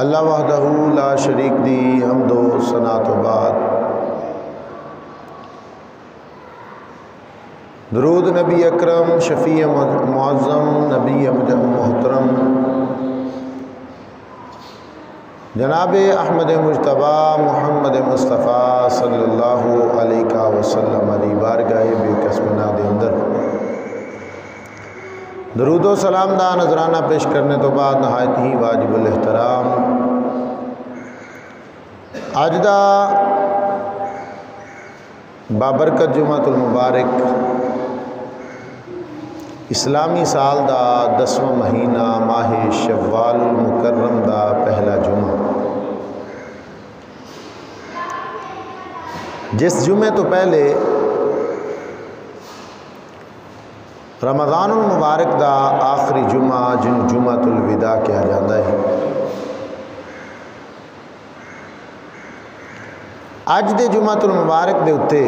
اللہ وحدہ لا شریک دی حمد و ثنا تو بعد درود نبی اکرم شفیع معظم نبی محترم جناب احمد مجتبی محمد مصطفیٰ صلی اللہ علیہ وسلم علی بارگاہ بے قسمنا دے اندر درود و سلام دا نذرانہ پیش کرنے تو بعد نہایت ہی واجب الاحترام آج دا بابرکت جمعۃ المبارک اسلامی سال دا 10واں مہینہ ماہ شوال المکرم دا پہلا جمعہ، جس جمعے تو پہلے رمضان المبارک دا آخری جمعہ جن جمعۃ الوداع کہا جاتا ہے، اج دے جمعۃ المبارک دے اتے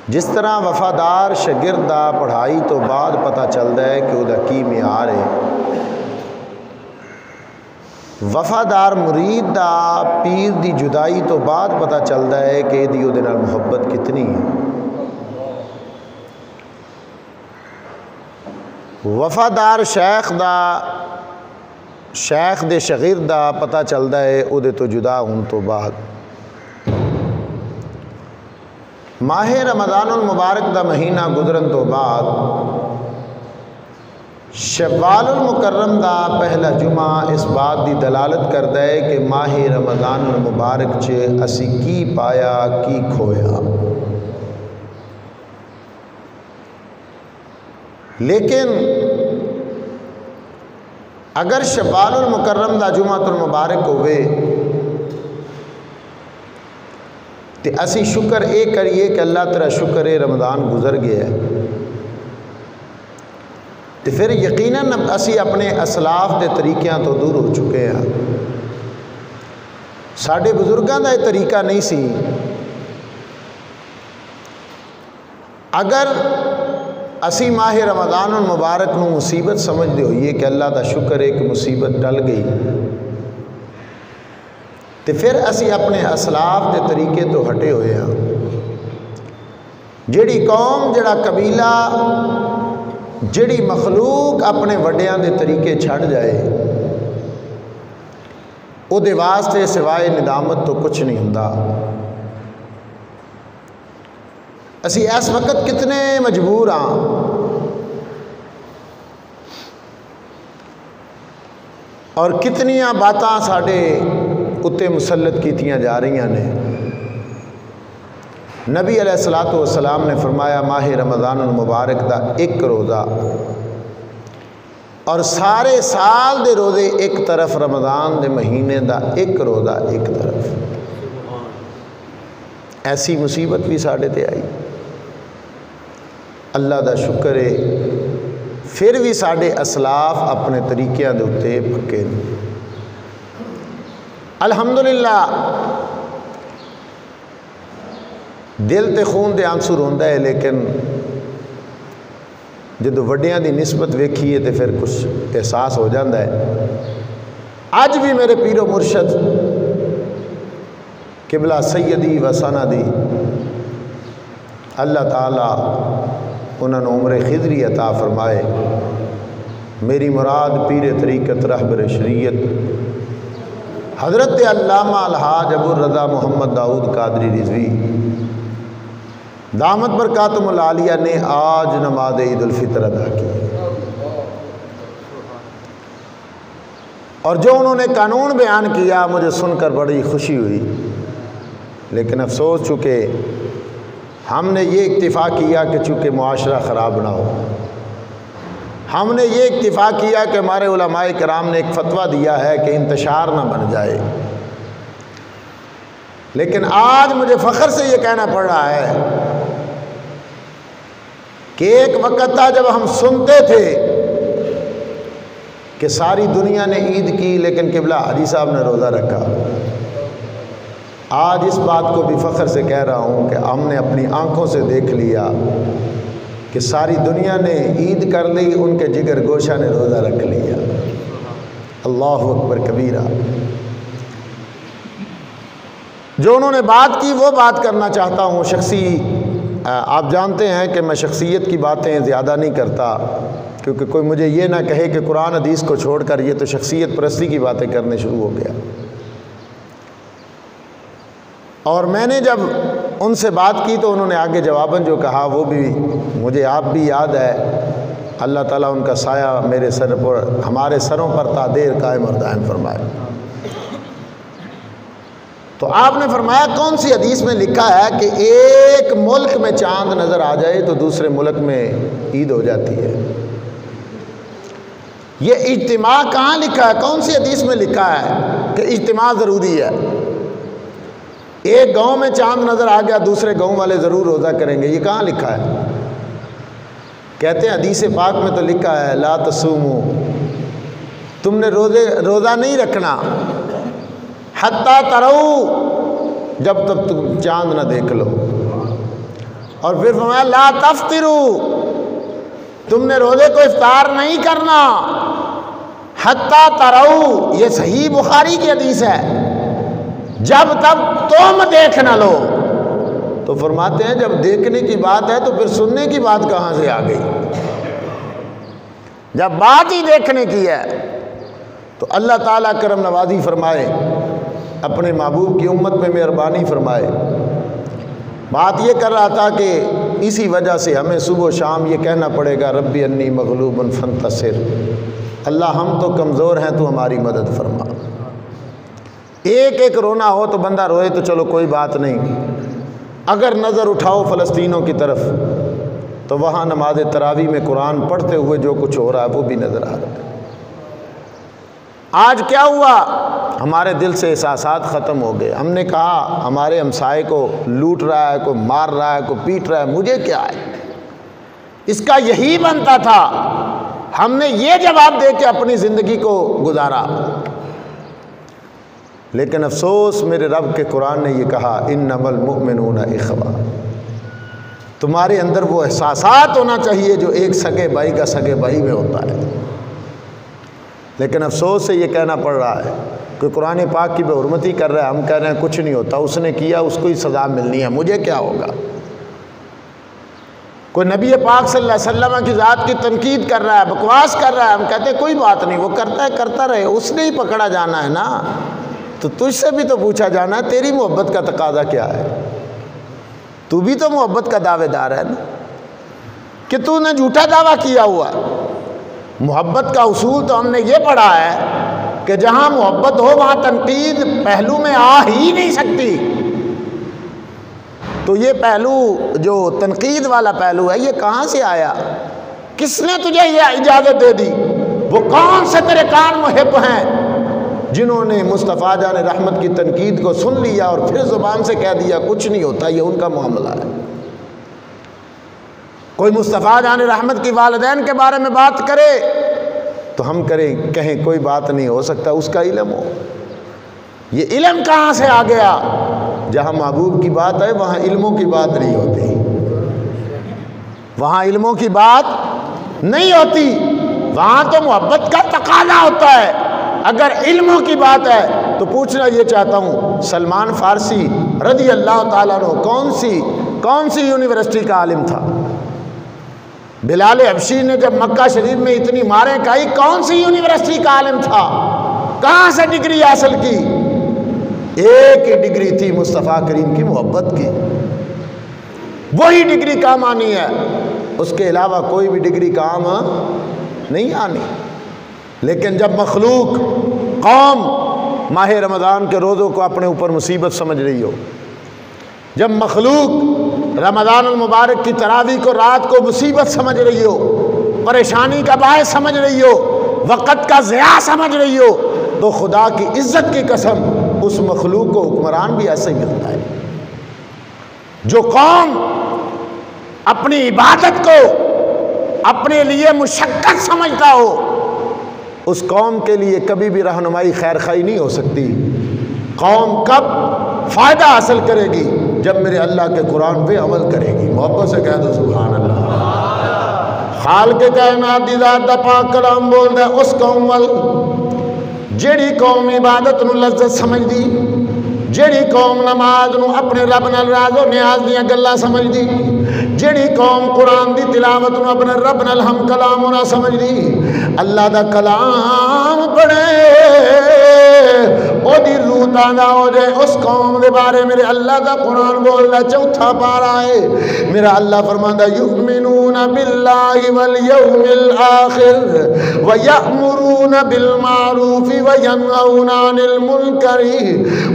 جس طرح وفادار شاگرد دا پڑھائی تو بعد پتہ چلتا ہے کہ وہ کی معیار ہے، وفادار مرید دا پیر دی جدائی تو بعد پتہ چلتا ہے کہ دی وہ نال محبت کتنی ہے، وفادار شیخ دے شاگرد دا پتہ چلتا ہے وہ تو جدا ہون تو بعد۔ ماہ رمضان المبارک دا مہینہ گزرن تو بعد شوال المکرم دا پہلا جمعہ اس بات دی دلالت کرتا ہے کہ ماہ رمضان المبارک چے اسی کی پایا کی کھویا، لیکن اگر شوال المکرم دا جمعہ المبارک ہوئے تو اسی شکر اے کریے کہ اللہ تیرا شکر ہے رمضان گزر گیا ہے، تو پھر یقیناً اسی اپنے اسلاف دے طریقیاں تو دور ہو چکے ہیں۔ ساڑھے بزرگاں دا یہ طریقہ نہیں سی، اگر اسی ماہ رمضان المبارک نو مصیبت سمجھ دے ہوئیے کہ اللہ دا شکر ہے کہ مصیبت ٹل گئی، تو پھر اسی اپنے اسلاف دے طریقے تو ہٹے ہوئے ہیں۔ جڑی قوم جڑا قبیلہ جڑی مخلوق اپنے وڈیاں دے طریقے چھڑ جائے او دے واسطے سوائے ندامت تو کچھ نہیں ہوندا۔ اسی اس وقت کتنے مجبور ہاں اور کتنیاں باتاں ساڑھے اتے مسلط کیتیاں جا رہی ہیں۔ نبی علیہ السلام نے فرمایا ماہ رمضان المبارک دا ایک روزہ اور سارے سال دے روزے ایک طرف، رمضان دے مہینے دا ایک روزہ ایک طرف۔ ایسی مصیبت بھی ساڑھے تے آئی، اللہ دا شکر ہے پھر بھی ساڑھے اسلاف اپنے طریقیاں دے اتے پکے نہیں۔ الحمدللہ دل تے خون دے آنسر ہوندہ ہے، لیکن جدو وڈیاں دی نسبت ویکھیے تے پھر کچھ احساس ہو جاندہ ہے۔ آج بھی میرے پیر و مرشد قبلہ سیدی و سندی اللہ تعالیٰ انہوں نے عمر خضری عطا فرمائے، میری مراد پیر طریقت رہبر شریعت حضرت علامہ الحاج ابو الرضا محمد داؤد قادری رضوی دامت برکاتہم العالیہ نے آج نماز عید الفطر ادا کی، اور جو انہوں نے قانون بیان کیا مجھے سن کر بڑی خوشی ہوئی، لیکن افسوس چونکہ ہم نے یہ اکتفا کیا کہ چونکہ معاشرہ خراب نہ ہو، ہم نے یہ اکتفا کیا کہ ہمارے علماء کرام نے ایک فتویٰ دیا ہے کہ انتشار نہ بن جائے، لیکن آج مجھے فخر سے یہ کہنا پڑ رہا ہے کہ ایک وقت تھا جب ہم سنتے تھے کہ ساری دنیا نے عید کی لیکن قبلہ حاجی صاحب نے روزہ رکھا، آج اس بات کو بھی فخر سے کہہ رہا ہوں کہ ہم نے اپنی آنکھوں سے دیکھ لیا کہ ساری دنیا نے عید کر لی، ان کے جگر گوشہ نے روزہ رکھ لیا۔ اللہ اکبر کبیرہ۔ جو انہوں نے بات کی وہ بات کرنا چاہتا ہوں شخصی۔ آپ جانتے ہیں کہ میں شخصیت کی باتیں زیادہ نہیں کرتا، کیونکہ کوئی مجھے یہ نہ کہے کہ قرآن حدیث کو چھوڑ کر یہ تو شخصیت پرستی کی باتیں کرنے شروع ہو گیا۔ اور میں نے جب ان سے بات کی تو انہوں نے آگے جواباً جو کہا وہ بھی مجھے آپ بھی یاد ہے۔ اللہ تعالیٰ ان کا سایہ میرے سر پر، ہمارے سروں پر تا دیر قائم اور دائم فرمائے۔ تو آپ نے فرمایا کون سی حدیث میں لکھا ہے کہ ایک ملک میں چاند نظر آ جائے تو دوسرے ملک میں عید ہو جاتی ہے؟ یہ اجتماع کہاں لکھا ہے؟ کون سی حدیث میں لکھا ہے کہ اجتماع ضروری ہے؟ ایک گاؤں میں چاند نظر آ گیا دوسرے گاؤں والے ضرور روزہ کریں گے، یہ کہاں لکھا ہے؟ کہتے ہیں حدیث پاک میں تو لکھا ہے لا تصوموا، تم نے روزہ نہیں رکھنا حتیٰ تروا، جب تک تم چاند نہ دیکھ لو۔ اور پھر فرمایا لا تفطروا، تم نے روزے کو افطار نہیں کرنا حتیٰ تروا، یہ صحیح بخاری کی حدیث ہے، جب تک تم دیکھ نہ لو۔ تو فرماتے ہیں جب دیکھنے کی بات ہے تو پھر سننے کی بات کہاں سے آ گئی؟ جب بات ہی دیکھنے کی ہے تو اللہ تعالیٰ کرم نوازی فرمائے، اپنے محبوب کی امت پہ مہربانی فرمائے۔ بات یہ کر رہا تھا کہ اسی وجہ سے ہمیں صبح و شام یہ کہنا پڑے گا ربی انی مغلوب فانتصر، اللہ ہم تو کمزور ہیں تو ہماری مدد فرما۔ ایک ایک رونا ہو تو بندہ روئے تو چلو کوئی بات نہیں، اگر نظر اٹھاؤ فلسطینوں کی طرف تو وہاں نماز تراویح میں قرآن پڑھتے ہوئے جو کچھ ہو رہا ہے وہ بھی نظر آ رہا ہے۔ آج کیا ہوا؟ ہمارے دل سے احساسات ختم ہو گئے۔ ہم نے کہا ہمارے ہمسائے کو لوٹ رہا ہے، کوئی مار رہا ہے، کوئی پیٹ رہا ہے، مجھے کیا ہے؟ اس کا یہی بنتا تھا، ہم نے یہ جواب دے کے اپنی زندگی کو گزارا۔ لیکن افسوس میرے رب کے قرآن نے یہ کہا انما المؤمنون اخوہ، تمہارے اندر وہ احساسات ہونا چاہیے جو ایک سگے بھائی کا سگے بھائی میں ہوتا ہے۔ لیکن افسوس سے یہ کہنا پڑ رہا ہے کہ قرآن پاک کی بے حرمتی کر رہا ہے، ہم کہہ رہے ہیں کچھ نہیں ہوتا، اس نے کیا اس کو ہی سزا ملنی ہے، مجھے کیا ہوگا؟ کوئی نبی پاک صلی اللہ علیہ وسلم کی ذات کی تنقید کر رہا ہے، بکواس کر رہا ہے، ہم کہتے ہیں کوئی بات نہیں، وہ کرتا ہے کرتا رہے، اس نے ہی پکڑا جانا ہے نا۔ تو تجھ سے بھی تو پوچھا جانا ہے تیری محبت کا تقاضا کیا ہے؟ تو بھی تو محبت کا دعوے دار ہے نا، کہ تو نے جھوٹا دعویٰ کیا ہوا ہے۔ محبت کا اصول تو ہم نے یہ پڑھا ہے کہ جہاں محبت ہو وہاں تنقید پہلو میں آ ہی نہیں سکتی۔ تو یہ پہلو جو تنقید والا پہلو ہے یہ کہاں سے آیا؟ کس نے تجھے یہ اجازت دے دی؟ وہ کون سے تیرے کان محب ہیں جنہوں نے مصطفیٰ جان رحمت کی تنقید کو سن لیا اور پھر زبان سے کہہ دیا کچھ نہیں ہوتا، یہ ان کا معاملہ ہے۔ کوئی مصطفیٰ جان رحمت کی والدین کے بارے میں بات کرے تو ہم کہیں کوئی بات نہیں ہو سکتا، اس کا علم ہو۔ یہ علم کہاں سے آ گیا؟ جہاں محبوب کی بات ہے وہاں علموں کی بات نہیں ہوتی، وہاں علموں کی بات نہیں ہوتی، وہاں تو محبت کا تقاضا ہوتا ہے۔ اگر علموں کی بات ہے تو پوچھنا یہ چاہتا ہوں سلمان فارسی رضی اللہ تعالیٰ عنہ کون سی یونیورسٹی کا عالم تھا؟ بلال حبشی نے جب مکہ شریف میں اتنی ماریں کھائی کون سی یونیورسٹی کا عالم تھا؟ کہاں سے ڈگری حاصل کی؟ ایک ہی ڈگری تھی مصطفیٰ کریم کی محبت کی، وہی ڈگری کام آنی ہے، اس کے علاوہ کوئی بھی ڈگری کام نہیں آنی۔ لیکن جب مخلوق قوم ماہ رمضان کے روزوں کو اپنے اوپر مصیبت سمجھ رہی ہو، جب مخلوق رمضان المبارک کی تراویح کو رات کو مصیبت سمجھ رہی ہو، پریشانی کا باعث سمجھ رہی ہو، وقت کا ضیاع سمجھ رہی ہو، تو خدا کی عزت کی قسم اس مخلوق کو حکمران بھی ایسے ہی ملتا ہے۔ جو قوم اپنی عبادت کو اپنے لیے مشقت سمجھتا ہو اس قوم کے لیے کبھی بھی رہنمائی خیر خواہی نہیں ہو سکتی۔ قوم کب فائدہ حاصل کرے گی؟ جب میرے اللہ کے قرآن پہ عمل کرے گی۔ محبت سے کہہ دو سبحان اللہ۔ خالق کائنات دی ذات دا پاک کلام بولدا ہے اس قوم وال جیڑی قوم عبادت نو لذت سمجھ دی، جیڑی قوم نماز نو اپنے رب نال راز و نیاز دیاں گلاں سمجھ دی، جیڑی قوم قرآن دی تلاوت نو اپنے رب نال ہم کلام نہ سمجھ دی، اللہ دا کلام پڑھے او دی روح تازہ ہو جائے۔ اس قوم دے بارے میرے اللہ دا قرآن بولدا چوتھا پارا ہے، میرا اللہ فرماندا یؤمنون باللہ والیوم الآخر ویأمرون بالمعروف وینہون عن المنکر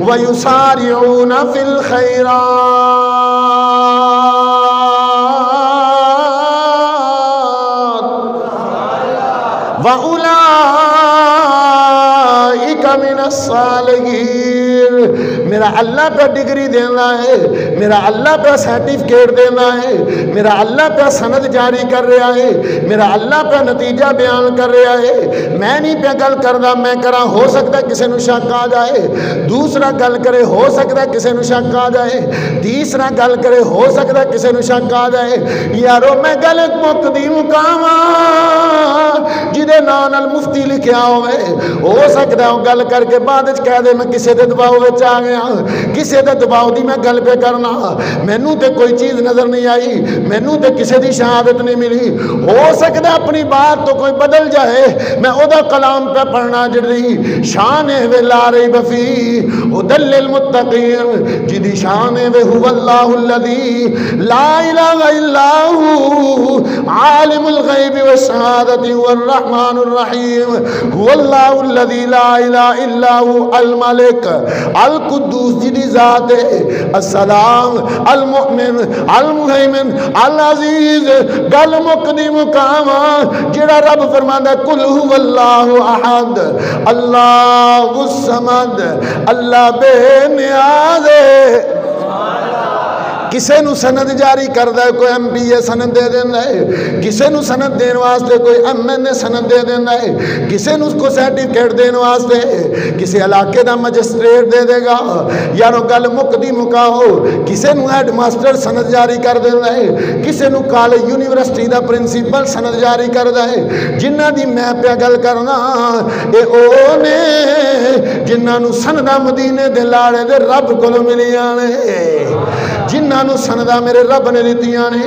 ویسارعون فی الخیرات وَأُولَئِكَ مِنَ الصَّالِحِينَ۔ میرا اللہ پہ ڈگری دینا ہے، میرا اللہ پہ سرٹیفکیٹ دینا ہے، میرا اللہ پہ سند جاری کر رہا ہے، میرا اللہ پہ نتیجہ بیان کر رہا ہے۔ میں نہیں پہ گل کردا، میں کراں ہو سکتا ہے کسی نو شک آ جائے، دوسرا گل کرے ہو سکتا ہے کسی نو شک آ جائے، تیسرا گل کرے ہو سکتا ہے کسی نو شک آ جائے۔ یارو میں گل مکدی مقاماں جدے نام نال مفتی لکھیا ہوئے، ہو سکتا ہے وہ گل کر کے بعد کہہ دے میں کسی دے دباؤ وچ آ گیا، کسی دے دباؤ دی میں گل پہ کرنا، مینوں تے کوئی چیز نظر نہیں آئی، مینوں تے کسی دی شہادت نہیں ملی۔ ہو سکتا ہے اپنی بات تو کوئی بدل جائے، میں او دا کلام پہ پڑھنا جڑی شان ہے وہ لا ریب فیہ ھدی للمتقین، جدی شان ہے وہ هو اللہ الذی لا الہ الا هو عالم الغیب والشہادۃ والرحمن الرحیم، هو اللہ الذی لا الہ الا هو الملک القدوس، جدی ذات ہے السلام المؤمن المہیمن العزیز۔ گل مکدی مقام جڑا رب فرماندا ہے قل هو اللہ احد اللہ الصمد، اللہ بے نیاز ہے۔ کسے نو سند جاری کردہ ہے، کوئی ایم پی اے سند دے دینا ہے، کسے نو سند دین واسطے کوئی ایم این اے سند دے دینا ہے، کسے نو اس کو سرٹیفکیٹ دین واسطے کسے علاقے دا مجسٹریٹ دے دے گا، یارو گل مکدی مکاؤ، کسے نو ہیڈ ماسٹر سند جاری کر دینا ہے، کسے نو کالج یونیورسٹی دا پرنسپل سند جاری کردہ ہے۔ جنہ دی میں پہ گل کرنا اے اونے جنہ نو سندہ مدینے دے لاڑے دے رب کولو ملیاں نے، جنہ نو سندہ میرے رب نے دیتیاں نے۔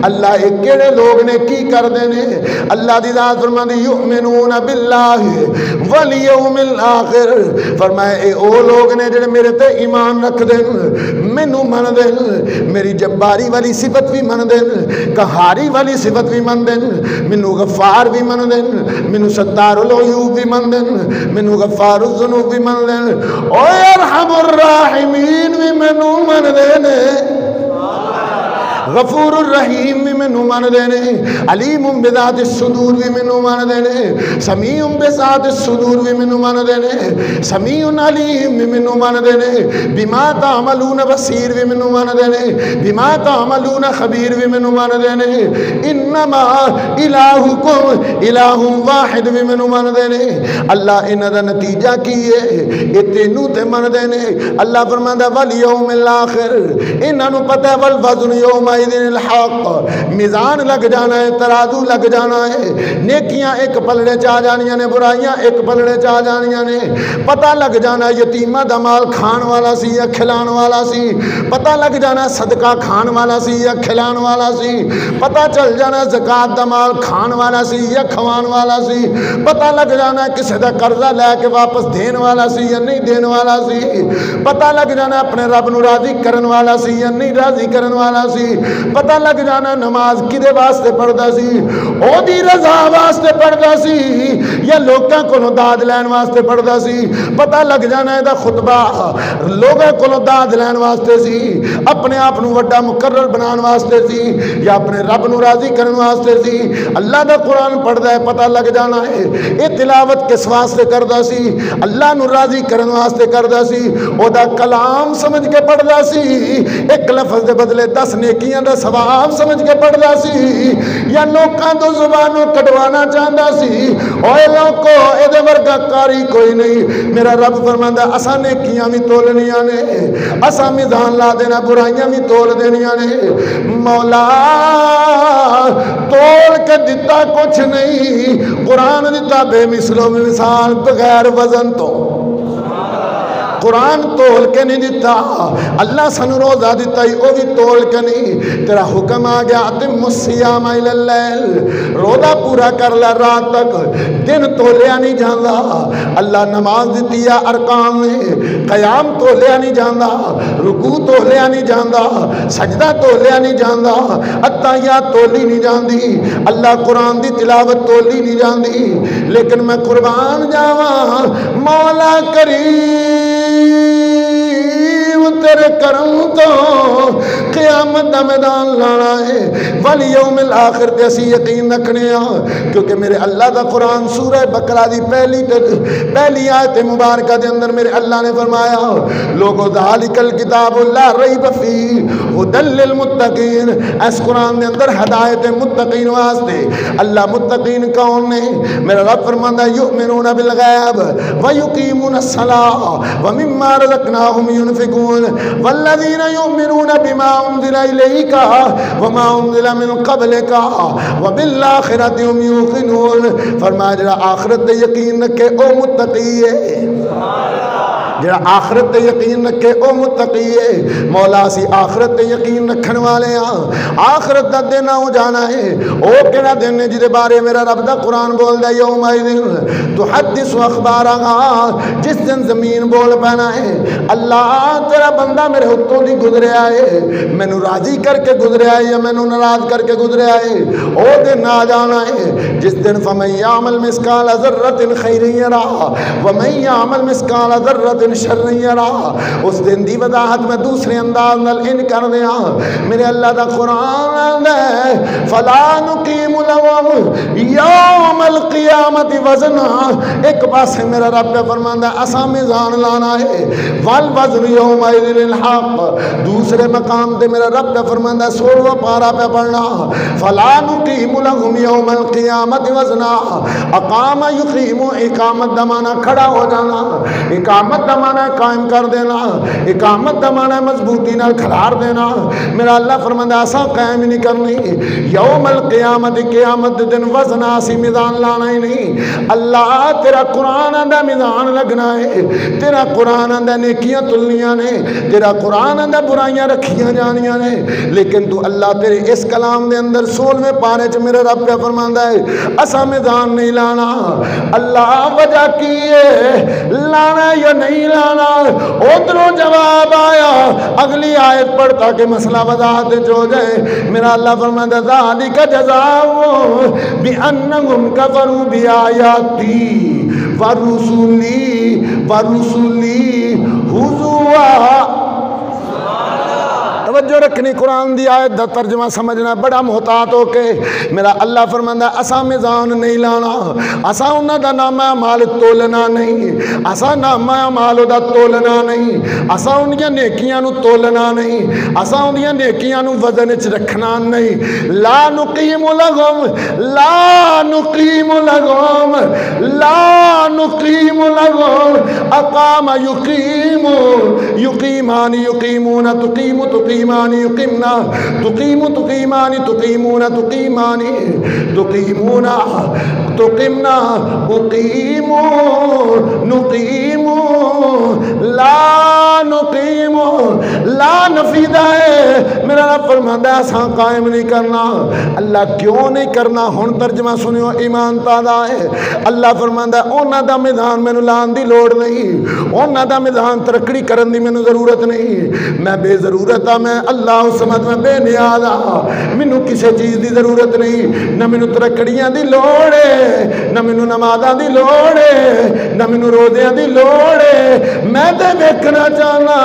اللہ ایک کیڑے لوگ نے کی کر دینے، اللہ دی ذات فرماندی یؤمنون باللہ والیوم الآخر، فرمائے اے او لوگ نے جڑے میرے تے ایمان رکھ دین، مینو من دین، میری جباری والی صفت بھی من دین، قہاری والی صفت بھی من دین، مینو غفار بھی من دین، مینو ستار العیوب بھی من دین، مینو غفار الذنوب بھی من دین، او ارحم الراحمین بھی مینو من دین، غفور الرحیم بھی مینو من دینے، علیم بذات الصدور بھی مینو من دینے، سمیع بذات الصدور بھی مینو من دینے، سمیع علیم بھی مینو من دینے، بما تعملون بصیر بھی مینو من دینے، بما تعملون خبیر بھی مینو من دینے، انما الہکم الہ واحد بھی مینو من دینے۔ اللہ انہ دا نتیجہ کیے اتنو تے من دینے۔ اللہ فرماندہ والیوم الآخر، انہاں نو پتہ ہے والوزن یوم الحق، میزان لگ جانا ہے، ترازو لگ جانا ہے، نیکیاں ایک پلڑے چاہ جانیاں نے، برائیاں ایک پلڑے چاہ جانیاں نے، پتہ لگ جانا ہے یتیمہ دا مال کھان والا سی یا کھلان والا سی، پتہ لگ جانا ہے صدقہ کھان والا سی یا کھلان والا سی، پتہ چل جانا ہے زکاة دا مال کھان والا سی یا کھوان والا سی، پتہ لگ جانا ہے کسی دا قرضہ لے کے واپس دین والا سی یا نہیں دین والا سی، پتہ لگ جانا ہے اپنے رب نو راضی کرن والا سی یا نہیں راضی کرن والا سی، پتہ لگ جانا نماز کدے واسطے پڑھدا سی، او دی رضا واسطے پڑھدا سی یا لوکاں کولوں داد لین واسطے پڑھدا سی، پتہ لگ جانا دا خطبہ لوگاں کولوں داد لین واسطے سی، اپنے آپ نو وڈا مقرر بنان واسطے سی یا اپنے رب نو راضی کرن واسطے سی۔ اللہ دا قرآن پڑھدا ہے، پتہ لگ جانا ہے اے تلاوت کس واسطے کردا سی، اللہ نو راضی کرن واسطے کردا سی، او دا کلام سمجھ کے پڑھدا سی، ایک لفظ دے بدلے 10 نیکیاں دنیا دا ثواب سمجھ کے پڑھدا سی یا لوکاں تو زبانوں کٹوانا چاہتا سی؟ اوے لوکو اے دے ورگا کاری کوئی نہیں۔ میرا رب فرماندا اساں نیکیاں بھی تولنیاں نے، اساں میزان لا دینا، برائیاں بھی تول دینیاں نے۔ مولا تول کے دتا کچھ نہیں، قرآن دتا بے مثلو مثال بغیر وزن تو، قرآن تول کے نہیں دیتا۔ اللہ سنو روزہ دیتا ہی وہ بھی تول کے نہیں۔ تیرا حکم آ گیا اتم الصیام الی اللیل، روزہ پورا کر لے رات تک، دن تولیا نہیں جاندا۔ اللہ نماز دیتی ہے ارکان نے، قیام تولیا نہیں جاندا، رکوع تولیا نہیں جاندا، سجدہ تولیا نہیں جاندا، اتحیات تولی نہیں جاندی، اللہ قرآن دی تلاوت تولی نہیں جاندی۔ لیکن میں قربان جاواں مولا کریم تیرے کرم تو قیامت دا میدان لانا ہے، والیوم الآخر تے اسی یقین رکھنے ہاں، کیونکہ میرے اللہ دا قرآن سورہ بقرہ دی پہلی آیت مبارکہ دے اندر میرے اللہ نے فرمایا لوگو ذالک الکتاب لا ریب فیہ ھدی للمتقین، اس قرآن دے اندر ہدایت متقین واسطے۔ اللہ متقین کون نے؟ میرا رب فرماندا یؤمنون بالغیب ویقیمون الصلاۃ ومما رزقناہم ينفقون والذین یؤمنون بما انزل الیک وما انزل من قبلک وبالآخرۃ هم یوقنون۔ فرمایا جڑا آخرت تے یقین رکھے او متقی ہے، جڑا آخرت تے یقین رکھے او متقی ہے۔ مولا سی آخرت تے یقین رکھن والے ہاں، آخرت دا دن ہو جانا ہے۔ او کیڑا دن ہے جدے بارے میرا رب دا قرآن بول دے یومئذ تحدث اخبارہا، جس دن زمین بول پینا ہے اللہ تیرا بندہ میرے ہتھوں دی گزریا ہے، مینوں راضی کر کے گزریا ہے یا مینوں ناراض کر کے گزریا ہے، او دن آ جانا ہے جس دن فمن یعمل مثقال ذرۃ خیرا یرہ ومن یعمل مثقال ذرۃ شر یرہ۔ اس دن دی وضاحت میں دوسرے انداز نال ان کر دیا، میرے اللہ دا قرآن ہے فلا نقیم لهم یوم القیامت وزنا۔ ایک پاسے میرا رب فرماندا ہے اساں میزان لانا ہے، والوزن یومئذ الحق۔ دوسرے مقام تے میرا رب فرماندا ہے 16واں پارہ پہ پڑھنا فلا نقیم لهم یوم القیامت وزنا۔ اقام یقیم، اقامت دا معنی کھڑا ہو جانا، اقامت دا معنی قائم کر دینا، اقامت دا معنی مضبوطی نال کھلار دینا۔ میرا اللہ فرماندا اساں قائم نہیں کرنی یوم القیامت، قیامت دن وزن اسی میزان لانا ہی نہیں۔ اللہ تیرا قرآن دا میزان لگنا ہے، تیرا قرآن دا نیکیاں تلنیاں نے، تیرا قرآن دا برائیاں رکھیاں جانیاں نے، لیکن تو اللہ تیرے اس کلام دے اندر 16ویں پارے چ میرے رب پہ فرماندا ہے اساں میزان نہیں لانا۔ اللہ وجہ کی ہے لانا یا نہیں لانا؟ ادھروں جواب آیا، اگلی آیت پڑھ تاکہ مسئلہ وضاحت جو جائے۔ میرا اللہ فرماندا ذالک جزاؤہم بأنہم کفروا بآیاتی ورسلی حضوا۔ توجہ رکھنی، قرآن دی آیت دا ترجمہ سمجھنا بڑا محتاط ہو کے۔ میرا اللہ فرماندا اساں میزان نہیں لانا، اساں انہاں دا نامہ اعمال تولنا نہیں، اساں نامہ اعمال دا تولنا نہیں، اساں انہاں نیکیاں نو تولنا نہیں، اساں انہاں نیکیاں نو وزن وچ رکھنا نہیں۔ لا نقیم لہم، لا نقیم لہم، لا نقیم لہم، اقام یقیم، یقیمان یقیمون، تقیم تقیمان یقیمنا، تقیم تقیمان تقیمون، تقیمان تقیمون تقیمنا، اقیم نقیم، لا نقیم، لا نفیدہ ہے۔ میرا رب فرماندا ہے اساں قائم نہیں کرنا۔ اللہ کیوں نہیں کرنا؟ ہن ترجمہ سنیو، ایمان تازہ ہے۔ اللہ فرماندا ہے انہاں دا میدان مینوں لان دی لوڑ نہیں، انہاں دا میدان ترکڑی کرن دی مینوں ضرورت نہیں، میں بے ضرورت ہاں، میں اللہ سمجھ میں بے نیاز ہاں، مینوں کسی چیز دی ضرورت نہیں، نہ مینوں ترکڑیاں دی لوڑ ہے، نہ مینوں نمازاں دی لوڑ ہے، نہ مینوں روزیاں دی لوڑ ہے۔ میں تے ویکھنا چاہنا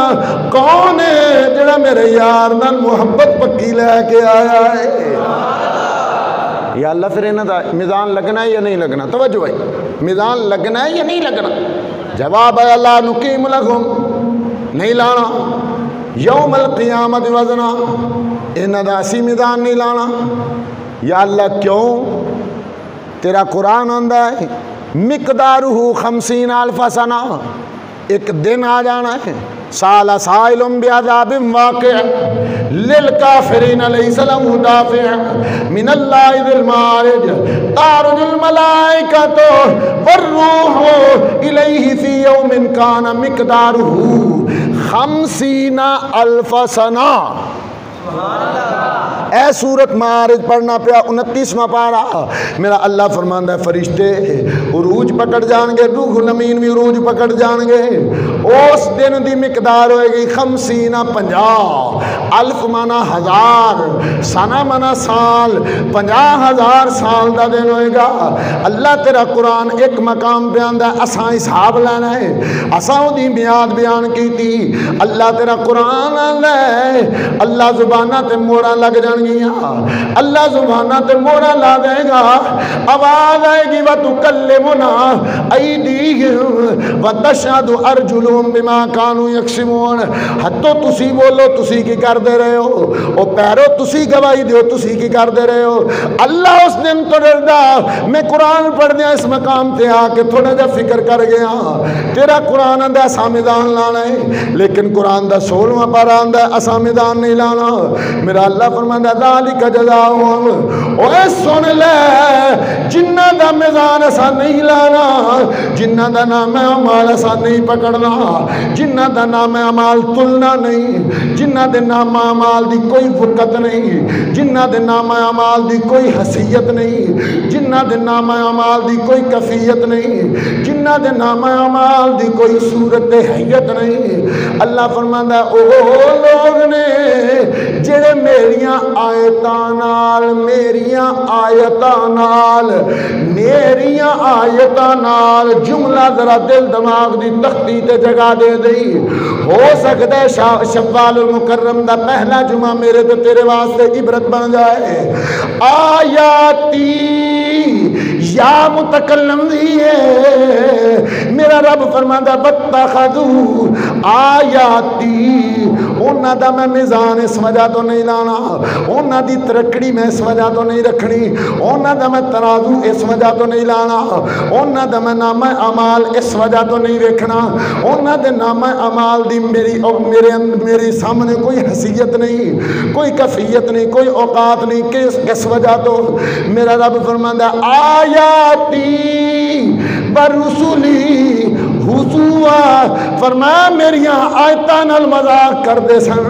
کون ہے جڑا میرے یار نال محبت پکی لے کے آیا ہے۔ یا اللہ پھر انہاں دا میزان لگنا ہے یا نہیں لگنا؟ توجہ ہے، میزان لگنا ہے یا نہیں لگنا؟ جواب ہے لا نقیم لہم، نہیں لانا یوم القیامت وزنا۔ انہاں دا اسی میدان نہیں لانا؟ یا اللہ کیوں؟ تیرا قرآن آندا ہے مقدارہ 50,000 سنہ، ایک دن آ جانا ہے، سال سائل بعذاب واقع للکافرین لیس لہ دافع من اللہ ذی المعارج تعرج الملائکۃ والروح الیہ فی یوم کان مقدارہ 50,000 سنہ۔ اے سورت معارج پڑھنا پیا 29واں پارہ، میرا اللہ فرماندہ ہے فرشتے عروج پکڑ جان گے، روح الامین بھی عروج پکڑ جان گے، اس دن دی مقدار ہوئے گی 50 50 الف مانا ہزار، سنہ مانا سال، 50,000 سال دا دن ہوئے گا۔ اللہ تیرا قرآن ایک مقام پہ آندہ ہے اساں حساب لینا ہے، اساں دی میعاد بیان کی تھی، اللہ تیرا قرآن آندہ ہے اللہ زبانہ تے موڑا لگ جان گیا، اللہ زبانہ تے موڑا لا دے گا، آواز آئے گی وَتُكَلِّمُنَا أَيْدِيهِمْ وَتَشْهَدُ أَرْجُلُهُمْ بِمَا كَانُوا يَكْسِبُونَ۔ ہتھوں تسی بولو تسی کی کر دے رہے ہو، او پیرو تسی گواہی دیو تسی کی کر دے رہے ہو۔ اللہ اس دن تو ڈردا، میں قرآن پڑھ دیا اس مقام تے آ کے تھوڑا جا فکر کر گیا، تیرا قرآن اندہ سامیدان لانا ہے، لیکن قرآن دا 16واں پارہ اندہ سامیدان نہیں لانا۔ میرا اللہ فرماندہ ذالک جزاؤہم، اوے سن لے جنہ دا میزان ایسا نہیں لانا، جنہ دا نام اعمال ایسا نہیں پکڑنا، جنہ دا نام اعمال تلنا نہیں، جنہ دے نام اعمال دی کوئی وقت نہیں، جنہ دے نام اعمال دی کوئی حیثیت نہیں، جنہ دے نام اعمال دی کوئی کفیت نہیں، جنہ دے نام اعمال دی کوئی صورت حیت نہیں۔ اللہ فرماندہ او لوگ نے جڑے میریاں آیتاں نال، میریاں آیتاں نال، میریاں آیتاں نال جملہ ذرا دل دماغ دی تختی تے جگہ دے دی، ہو سکتا ہے شوال المکرم دا پہلا جمعہ میرے تے تیرے واسطے عبرت بن جائے۔ آیاتی یا متکلم دیئے، میرا رب فرماندہ بتخذو آیاتی، انہاں دا میں میزان اس وجہ تو نہیں لانا، انہاں دی ترکڑی میں اس وجہ تو نہیں رکھنی، انہاں دا میں ترازو اس وجہ تو نہیں لانا، انہاں دا میں نام اعمال اس وجہ تو نہیں رکھنا، انہاں دے نام اعمال دی میری سامنے کوئی حیثیت نہیں، کوئی کفیت نہیں، کوئی اوقات نہیں، کس وجہ تو میرا رب فرماندہ آیاتی برسولی حضوع، فرمایا میریاں آیتاں نال مذاق کر دے سن،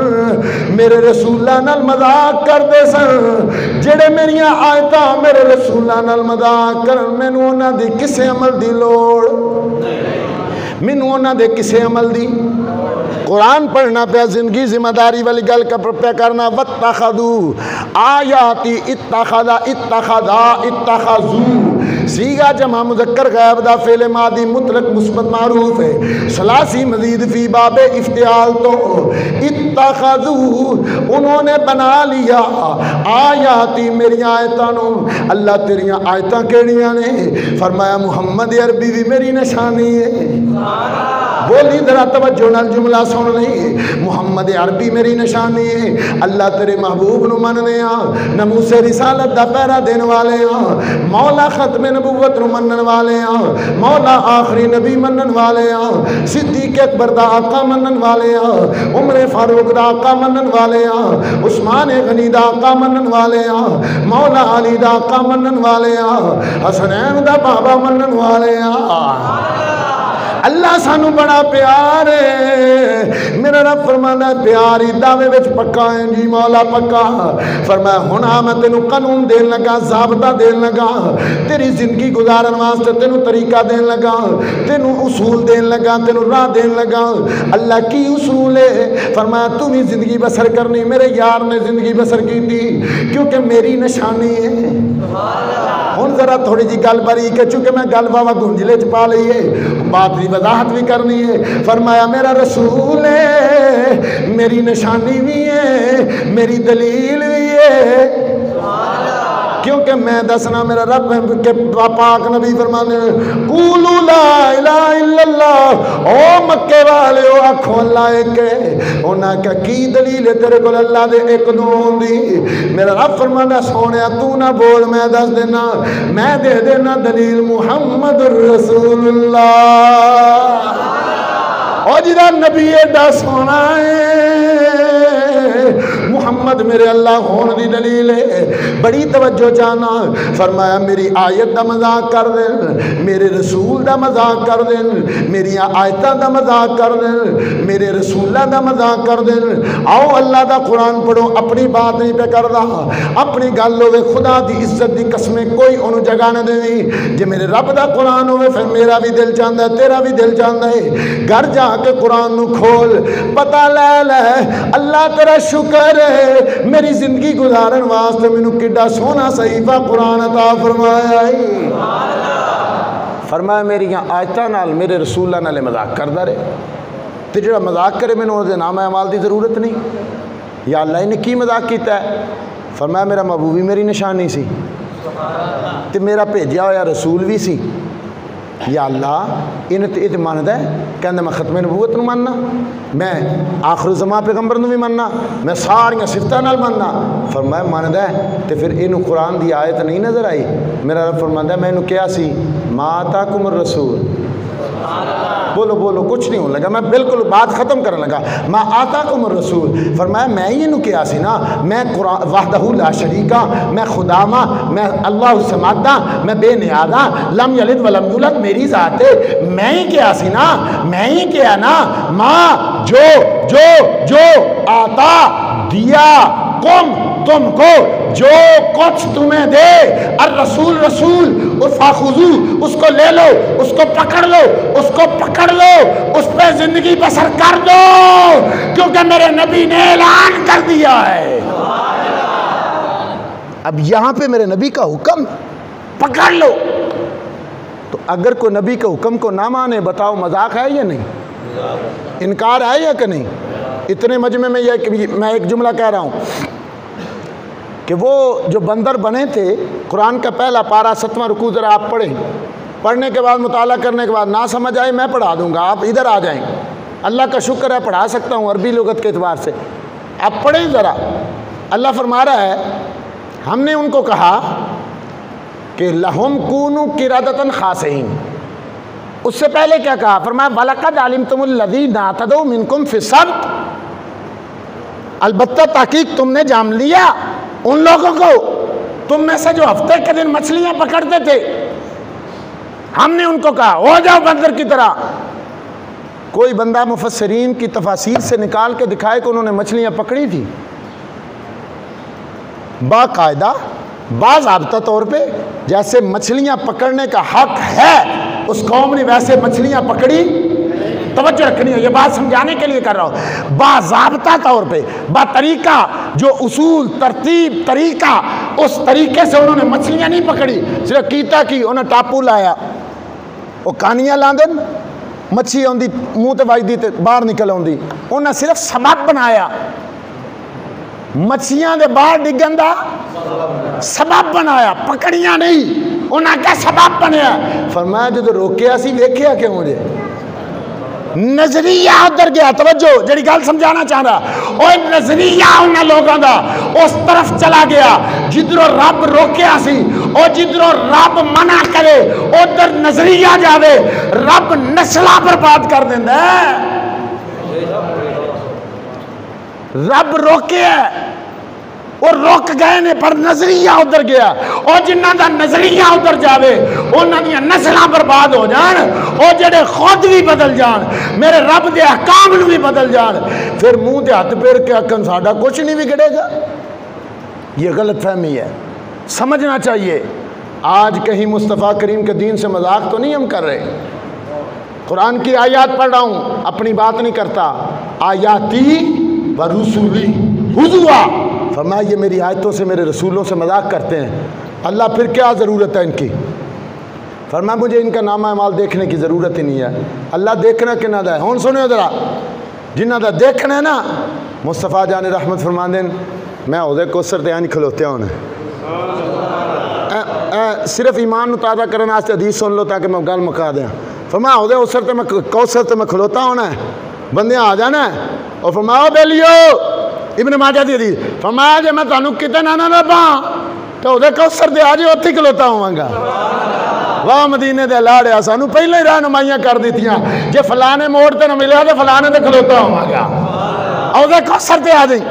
میرے رسولہ نال مذاق کر دے سن، جڑے میریاں آیتاں میرے رسولہ نال مذاق کرن، مینوں انہاں دی کسے عمل دی لوڑ، مینوں انہاں دے کسے عمل دی۔ قرآن پڑھنا پہ زندگی ذمہ داری والی گل کا پہ کرنا، واتخذو آیاتی اتخذا اتخذا اتخذو، سیغہ جمع مذکر غیب دا فعل ماضی مطلق مثبت معروف ہے، ثلاثی مزید فی باب افتعال تو اتخذو، انہوں نے بنا لیا آیاتی میری آیتانوں۔ اللہ تیریاں آیتاں کیڑیاں نے؟ فرمایا محمد عربی بھی میری نشانی ہے، بولی ذرا توجہ نال جملہ سن لئی، محمد عربی میری نشانی ہے، اللہ تیرے محبوب نو مننے ہاں، ناموس رسالت دا پہرا دین والے ہاں، مولا ختم نبوت نو منن والے ہاں، مولا آخری نبی منن والے ہاں، صدیق اکبر دا آقا منن والے ہاں، عمر فاروق دا آقا منن والے ہاں، عثمان غنی دا آقا منن والے ہاں، مولا علی دا آقا منن والے ہاں، حسنین دا بابا منن والے ہاں۔ اللہ سانو بڑا پیار ہے، میرا رب فرمانا پیاری دعوے وچ پکا ہے جی مولا پکا، فرمایا ہونا میں تینوں قانون دین لگا، ضابطہ دین لگا، تیری زندگی گزارن واسطے تینوں طریقہ دین لگا، تینوں اصول دین لگا، تینوں راہ دین لگا۔ اللہ کی اصول ہے؟ فرمایا تم ہی زندگی بسر کرنی، میرے یار نے زندگی بسر کی تھی کیونکہ میری نشانی ہے۔ ہن ذرا تھوڑی جی گل بری کہ چونکہ میں گل واوا گنجلے چ پا لئی ہے، بات بھی وضاحت بھی کرنی ہے۔ فرمایا میرا رسول ہے، میری نشانی بھی ہے، میری دلیل بھی ہے۔ کیونکہ میں دسنا میرا رب کے پاک نبی فرمانے قولوا لا الہ الا اللہ، او مکے والے او آکھو اللہ ایک ہے۔ انہاں کہ کی دلیل ہے تیرے کو اللہ دے ایک دون دی؟ میرا رب فرمانا سونیا تو نہ بول میں دس دینا، میں دے دینا دلیل محمد رسول اللہ۔ اور جدہ نبی ایڈا سونا ہے محمد میرے اللہ ہون دی دلیل ہے۔ بڑی توجہ چاہنا، فرمایا میری آیت دا مذاق کر دیں، میرے رسول دا مذاق کر دیں، میری آیتاں دا مذاق کر دیں، میرے رسولہ دا مذاق کر دیں۔ آؤ اللہ دا قرآن پڑھو، اپنی بات نہیں پہ کر رہا، اپنی گل ہوئے خدا دی عزت دی قسمیں کوئی انہوں جگہ نہ دیں۔ جے میرے رب دا قرآن ہوئے پھر میرا بھی دل چاہتا ہے، تیرا بھی دل چاہتا ہے۔ گھر جا کے قرآن نو کھول، پتہ لے لے اللہ تیرا شکر ہے میری زندگی گزارن واسطے مینوں کڈا سونا صحیفہ قرآن عطا فرمایا ہے۔ فرمایا میری آیتاں نال میرے رسولہ نال مذاق کردا رہے، تے جڑا مذاق کرے مینوں اودے نام اعمال دی ضرورت نہیں۔ یا اللہ نے کی مذاق کیتا ہے؟ فرمایا میرا محبوب بھی میری نشانی سی تے میرا بھیجیا ہوا رسول بھی سی۔ یا اللہ انہیں تو یہ مانتا ہے کہندے میں ختم نبوت نو ماننا، میں آخر الزمان پیغمبر نو بھی ماننا، میں ساریاں صفتاں نال ماننا۔ فرمایا مانتا ہے تو پھر انہوں قرآن دی آیت نہیں نظر آئی؟ میرا رب فرماتا ہے میں انہوں کیا سی ما آتاکم الرسول، بولو بولو کچھ نہیں ہونے لگا، میں بالکل بات ختم کرنے لگا۔ ما آتاکم الرسول، فرمایا میں ہی انہوں کیا سی نا، میں وحدہ لا شریکہ، میں خدا ماں، میں اللہ الصمد دا، میں بے نیازا، لم یلد ولم یولد، میری ذات ہے، میں ہی کیا سی نا، میں ہی کیا نا۔ ماں جو آتا دیا کم تم کو، جو کچھ تمہیں دے، الرسول رسول فاخذو، اس کو لے لو، اس کو پکڑ لو، اس کو پکڑ لو، اس پہ زندگی بسر کر دو، کیونکہ میرے نبی نے اعلان کر دیا ہے۔ اب یہاں پہ میرے نبی کا حکم پکڑ لو، تو اگر کوئی نبی کے حکم کو نہ مانے بتاؤ مذاق ہے یا نہیں؟ انکار ہے یا کہ نہیں؟ اتنے مجمع میں میں ایک جملہ کہہ رہا ہوں کہ وہ جو بندر بنے تھے، قرآن کا پہلا پارہ 7واں رکوع ذرا آپ پڑھیں، پڑھنے کے بعد مطالعہ کرنے کے بعد نہ سمجھ آئے میں پڑھا دوں گا، آپ ادھر آ جائیں، اللہ کا شکر ہے پڑھا سکتا ہوں عربی لغت کے اعتبار سے، آپ پڑھیں ذرا۔ اللہ فرما رہا ہے ہم نے ان کو کہا کہ لہم کونوا قردۃ خاسئین، اس سے پہلے کیا کہا؟ فرمایا وَلَقَدْ عَلِمْتُمُ الَّذِينَ اعْتَدَوْا مِنْكُمْ فِي السَّبْتِ، البتہ تحقیق تم نے جان لیا ان لوگوں کو تم میں سے جو ہفتے کے دن مچھلیاں پکڑتے تھے، ہم نے ان کو کہا ہو جاؤ بندر کی طرح۔ کوئی بندہ مفسرین کی تفاسیر سے نکال کے دکھائے کہ انہوں نے مچھلیاں پکڑی تھی باقاعدہ باضابطہ طور پہ، جیسے مچھلیاں پکڑنے کا حق ہے اس قوم نے ویسے مچھلیاں پکڑی۔ توجہ رکھنی ہے، یہ بات سمجھانے کے لیے کر رہا ہوں، باضابطہ طور پہ، با طریقہ، جو اصول ترتیب طریقہ، اس طریقے سے انہوں نے مچھلیاں نہیں پکڑی، صرف کیتا کی انہیں ٹاپو لایا، وہ کانیاں لاندن مچھی آندی منہ تے واجدی تے باہر نکل آندی، انہیں صرف سبب بنایا، مچھیاں دے باہر ڈگن دا سبب بنایا، پکڑیاں نہیں، انہیں کیا سبب بنیا؟ فرمایا جو روکیا سی ویکھیا کیوں مجھے؟ نظریہ ادھر گیا، توجہ جڑی گل سمجھانا چاہ رہا، اور نظریہ انہاں لوگاں دا اس طرف چلا گیا جدھروں رب روکیا سی، اور جدھروں رب منع کرے ادھر نظریہ جاوے، رب نسلہ برباد کر دیندا ہے۔ رب روکے ہے اور روک گئے نے پر نظریہ ادھر گیا، اور جنہاں دا نظریہ ادھر جاوے انہاں دیاں نسلاں برباد ہو جان، اور جڑے خود بھی بدل جان، میرے رب دے احکام نو بھی بدل جان، پھر منہ دے ہاتھ پھیر کے آکھن ساڈا کچھ نہیں بگڑے گا۔ یہ غلط فہمی ہے، سمجھنا چاہیے۔ آج کہیں مصطفیٰ کریم کے دین سے مذاق تو نہیں ہم کر رہے، قرآن کی آیات پڑھ رہا ہوں، اپنی بات نہیں کرتا، آیاتی و رسولی حضوا، فرمایا یہ میری آیتوں سے میرے رسولوں سے مذاق کرتے ہیں، اللہ پھر کیا ضرورت ہے ان کی؟ فرمایا مجھے ان کا نامہ اعمال دیکھنے کی ضرورت ہی نہیں ہے، اللہ دیکھنا کنہ دا ہے، ہون سنو ذرا، جنہ دا دیکھنا ہے نا، مصطفیٰ جان رحمت فرما دیں میں عہدے کوثر تے نہیں کھلوتے ہونے، صرف ایمان تازہ کرنے واسطے حدیث سن لو تاکہ میں گل مکا دیاں. فرمایا ہو دے اسر تے میں کوثر تے میں کھلوتا ہونا ہے, بندیاں آ جانا ہے. اور فرمایا بیلیو ابن ماجہ دی حدیث, فرمایا جے میں تانوں کتے نہ لباں تو او دے کوثر دے آجے اوتھے کھلوتا ہوں گا. واہ مدینے دے لاڑیا سانو پہلے ہی رہنمائیاں کر دیتیاں, جے فلانے موڑ تے نہ ملیا تے فلانے تے کھلوتا ہوں گا, او دے کوثر تے آ جائیں.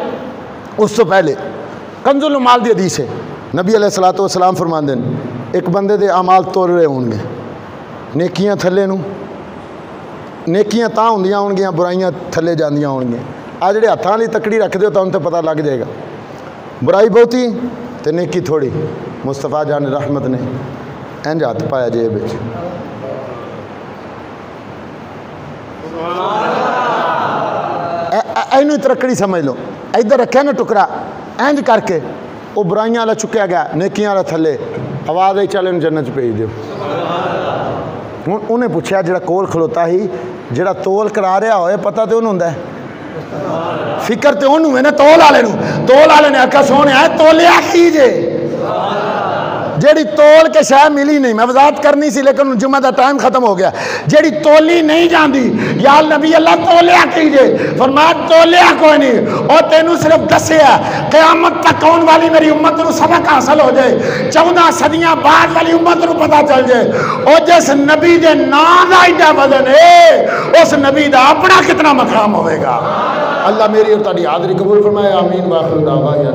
اس تو پہلے کنز المال دی حدیث ہے, نبی علیہ الصلوۃ والسلام فرماندے ہیں ایک بندے دے اعمال تر رہے ہون گے, نیکیاں تھلے نو, نیکیاں تاں ہوندیاں ہون گیاں, برائیاں تھلے جاندیاں ہون گیاں. آ جڑے ہتھاں والی تکڑی رکھ دیو تو ان تے پتہ لگ جائے گا برائی بہتی تے نیکی تھوڑی. مصطفیٰ جان رحمت نے انج ہاتھ پایا جیب وچ, اینو ترکڑی سمجھ لو, ادھر رکھیا نا ٹکڑا انج کر کے وہ برائیاں والا چکیا گیا, نیکیاں والا تھلے, آواز آئی چل ان جنت بھیج دیو. ہوں انہیں پوچھا جڑا کول کھلوتا ہی, جڑا تول کرا رہا ہوئے پتہ تے انہوں ہوندا ہے, فکر تے انہوں ہے نا تول والے نے آکھا سونے آئے تولیا کیجے, جیڑی تول کے شاہ ملی نہیں. میں وضاحت کرنی سی لیکن جمعہ دا ٹائم ختم ہو گیا. جیڑی تولی نہیں جاندی یا نبی اللہ تولیا کیجے, فرمایا تولیا کوئی نہیں, اور تینوں صرف دسیا قیامت تک کون والی میری امت نو سبق حاصل ہو جائے, 14 صدیاں بعد والی امت نو پتہ چل جائے اور جس نبی دے نام دا ایڈا وزن ہے اس نبی دا اپنا کتنا مقام ہوئے گا. اللہ میری اور تاری حاضری قبول فرمائے, آمین. واخر دعوانا